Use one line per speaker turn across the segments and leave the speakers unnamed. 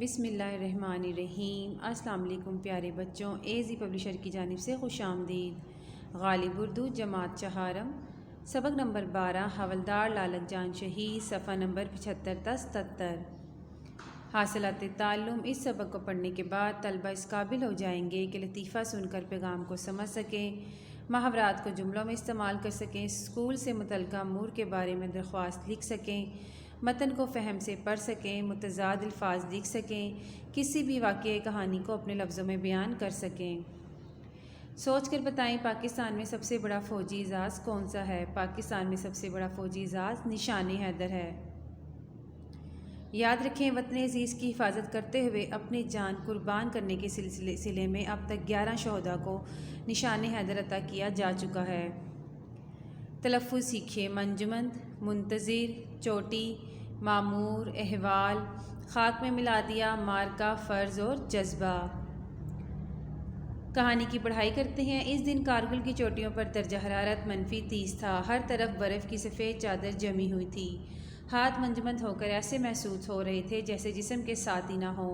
بسم اللہ الرحمن الرحیم۔ السلام علیکم پیارے بچوں، ایزی پبلشر کی جانب سے خوش آمدید۔ غالب اردو جماعت چہارم، سبق نمبر 12، حوالدار لالک جان شہید، صفحہ نمبر 75 تا 77۔ حاصلات تعلم۔ اس سبق کو پڑھنے کے بعد طلبہ اس قابل ہو جائیں گے کہ لطیفہ سن کر پیغام کو سمجھ سکیں، محاورات کو جملوں میں استعمال کر سکیں، اسکول سے متعلقہ امور کے بارے میں درخواست لکھ سکیں، متن کو فہم سے پڑھ سکیں، متضاد الفاظ لکھ سکیں، کسی بھی واقعہ کہانی کو اپنے لفظوں میں بیان کر سکیں۔ سوچ کر بتائیں پاکستان میں سب سے بڑا فوجی اعزاز کون سا ہے؟ پاکستان میں سب سے بڑا فوجی اعزاز نشان حیدر ہے۔ یاد رکھیں، وطن عزیز کی حفاظت کرتے ہوئے اپنی جان قربان کرنے کے سلسلے میں اب تک 11 شہداء کو نشان حیدر عطا کیا جا چکا ہے۔ تلفظ سیکھیے۔ منجمد، منتظر، چوٹی، معمور، احوال، خاک میں ملا دیا، معرکہ، فرض اور جذبہ۔ کہانی کی پڑھائی کرتے ہیں۔ اس دن کارگل کی چوٹیوں پر درجہ حرارت -30 تھا، ہر طرف برف کی سفید چادر جمی ہوئی تھی، ہاتھ منجمد ہو کر ایسے محسوس ہو رہے تھے جیسے جسم کے ساتھ ہی نہ ہو۔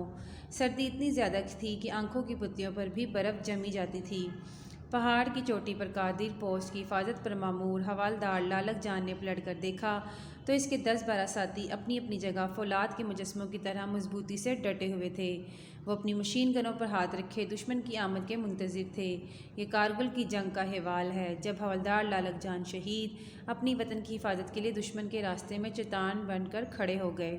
سردی اتنی زیادہ تھی کہ آنکھوں کی پتیوں پر بھی برف جمی جاتی تھی۔ پہاڑ کی چوٹی پر قادر پوسٹ کی حفاظت پر مامور حوالدار لالک جان نے پلٹ کر دیکھا تو اس کے 10-12 ساتھی اپنی اپنی جگہ فولاد کے مجسموں کی طرح مضبوطی سے ڈٹے ہوئے تھے۔ وہ اپنی مشین گنوں پر ہاتھ رکھے دشمن کی آمد کے منتظر تھے۔ یہ کارگل کی جنگ کا احوال ہے، جب حوالدار لالک جان شہید اپنی وطن کی حفاظت کے لیے دشمن کے راستے میں چٹان بن کر کھڑے ہو گئے۔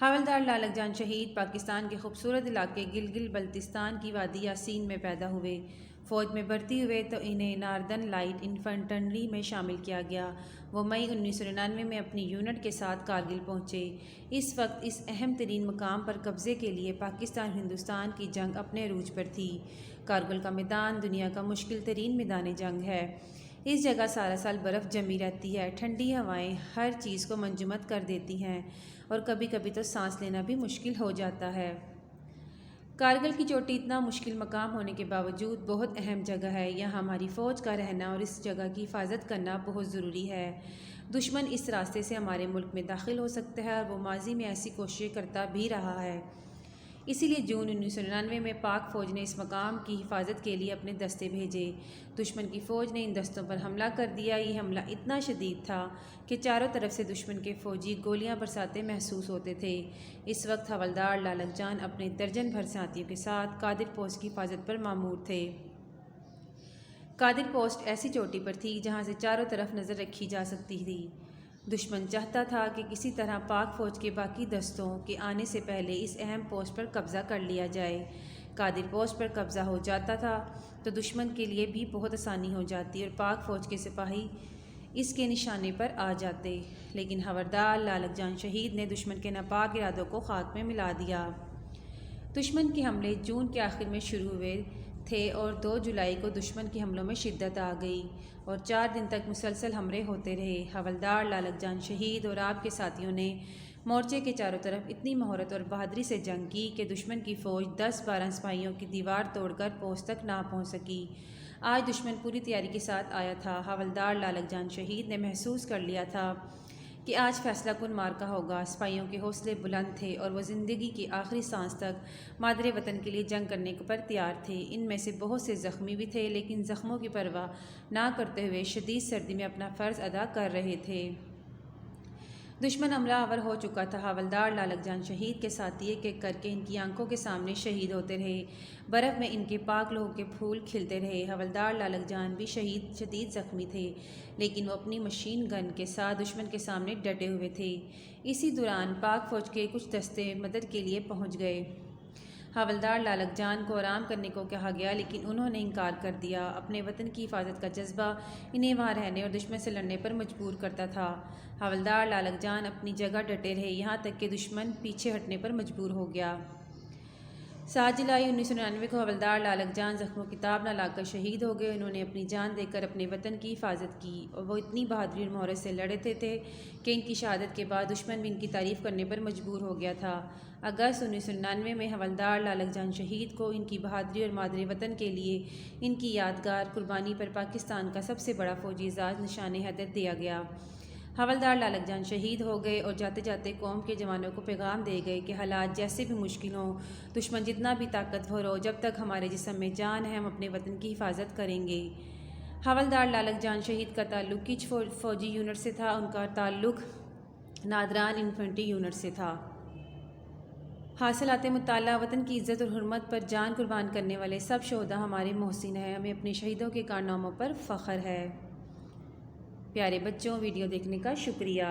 حوالدار لالک جان شہید پاکستان کے خوبصورت علاقے گلگت بلتستان کی وادی یاسین میں پیدا ہوئے۔ فوج میں بھرتی ہوئے تو انہیں ناردرن لائٹ انفنٹری میں شامل کیا گیا۔ وہ مئی 1999 میں اپنی یونٹ کے ساتھ کارگل پہنچے۔ اس وقت اس اہم ترین مقام پر قبضے کے لیے پاکستان ہندوستان کی جنگ اپنے عروج پر تھی۔ کارگل کا میدان دنیا کا مشکل ترین میدان جنگ ہے۔ اس جگہ سارا سال برف جمی رہتی ہے، ٹھنڈی ہوائیں ہر چیز کو منجمد کر دیتی ہیں اور کبھی کبھی تو سانس لینا بھی مشکل ہو جاتا ہے۔ کارگل کی چوٹی اتنا مشکل مقام ہونے کے باوجود بہت اہم جگہ ہے۔ یہاں ہماری فوج کا رہنا اور اس جگہ کی حفاظت کرنا بہت ضروری ہے۔ دشمن اس راستے سے ہمارے ملک میں داخل ہو سکتا ہے اور وہ ماضی میں ایسی کوششیں کرتا بھی رہا ہے۔ اسی لیے جون 1999 میں پاک فوج نے اس مقام کی حفاظت کے لیے اپنے دستے بھیجے۔ دشمن کی فوج نے ان دستوں پر حملہ کر دیا۔ یہ حملہ اتنا شدید تھا کہ چاروں طرف سے دشمن کے فوجی گولیاں برساتے محسوس ہوتے تھے۔ اس وقت حوالدار لالک جان اپنے درجن بھر ساتھیوں کے ساتھ قادر پوسٹ کی حفاظت پر مامور تھے۔ قادر پوسٹ ایسی چوٹی پر تھی جہاں سے چاروں طرف نظر رکھی جا سکتی تھی۔ دشمن چاہتا تھا کہ کسی طرح پاک فوج کے باقی دستوں کے آنے سے پہلے اس اہم پوسٹ پر قبضہ کر لیا جائے۔ قادر پوسٹ پر قبضہ ہو جاتا تھا تو دشمن کے لیے بھی بہت آسانی ہو جاتی اور پاک فوج کے سپاہی اس کے نشانے پر آ جاتے، لیکن حوالدار لالک جان شہید نے دشمن کے ناپاک ارادوں کو خاک میں ملا دیا۔ دشمن کے حملے جون کے آخر میں شروع ہوئے تھے اور 2 جولائی کو دشمن کے حملوں میں شدت آ گئی اور 4 دن تک مسلسل حملے ہوتے رہے۔ حوالدار لالک جان شہید اور آپ کے ساتھیوں نے مورچے کے چاروں طرف اتنی مہارت اور بہادری سے جنگ کی کہ دشمن کی فوج 10-12 سپاہیوں کی دیوار توڑ کر پوسٹ تک نہ پہنچ سکی۔ آج دشمن پوری تیاری کے ساتھ آیا تھا۔ حوالدار لالک جان شہید نے محسوس کر لیا تھا کہ آج فیصلہ کن معرکہ ہوگا۔ سپاہیوں کے حوصلے بلند تھے اور وہ زندگی کی آخری سانس تک مادر وطن کے لیے جنگ کرنے پر تیار تھے۔ ان میں سے بہت سے زخمی بھی تھے، لیکن زخموں کی پرواہ نہ کرتے ہوئے شدید سردی میں اپنا فرض ادا کر رہے تھے۔ دشمن حملہ آور ہو چکا تھا۔ حوالدار لالک جان شہید کے ساتھی ایک ایک کر کے ان کی آنکھوں کے سامنے شہید ہوتے رہے۔ برف میں ان کے پاک لوہوں کے پھول کھلتے رہے۔ حوالدار لالک جان بھی شدید زخمی تھے، لیکن وہ اپنی مشین گن کے ساتھ دشمن کے سامنے ڈٹے ہوئے تھے۔ اسی دوران پاک فوج کے کچھ دستے مدد کے لیے پہنچ گئے۔ حوالدار لالک جان کو آرام کرنے کو کہا گیا، لیکن انہوں نے انکار کر دیا۔ اپنے وطن کی حفاظت کا جذبہ انہیں وہاں رہنے اور دشمن سے لڑنے پر مجبور کرتا تھا۔ حوالدار لالک جان اپنی جگہ ڈٹے رہے، یہاں تک کہ دشمن پیچھے ہٹنے پر مجبور ہو گیا۔ 7 جولائی 1999 کو حوالدار لالک جان زخموں کی تاب نہ لا کر شہید ہو گئے۔ انہوں نے اپنی جان دے کر اپنے وطن کی حفاظت کی اور وہ اتنی بہادری اور مہارت سے لڑے تھے کہ ان کی شہادت کے بعد دشمن بھی ان کی تعریف کرنے پر مجبور ہو گیا تھا۔ اگست 1999 میں حوالدار لالک جان شہید کو ان کی بہادری اور مادر وطن کے لیے ان کی یادگار قربانی پر پاکستان کا سب سے بڑا فوجی اعزاز نشان حیدر دیا گیا۔ حوالدار لالک جان شہید ہو گئے اور جاتے جاتے قوم کے جوانوں کو پیغام دے گئے کہ حالات جیسے بھی مشکل ہوں، دشمن جتنا بھی طاقتور ہو، جب تک ہمارے جسم میں جان ہے ہم اپنے وطن کی حفاظت کریں گے۔ حوالدار لالک جان شہید کا تعلق کچھ فوجی یونٹ سے تھا، ان کا تعلق نادران انفنٹری یونٹ سے تھا۔ حاصلات مطالعہ: وطن کی عزت اور حرمت پر جان قربان کرنے والے سب شہداء ہمارے محسن ہیں، ہمیں اپنے شہیدوں کے کارناموں پر فخر ہے۔ پیارے بچوں، ویڈیو دیکھنے کا شکریہ۔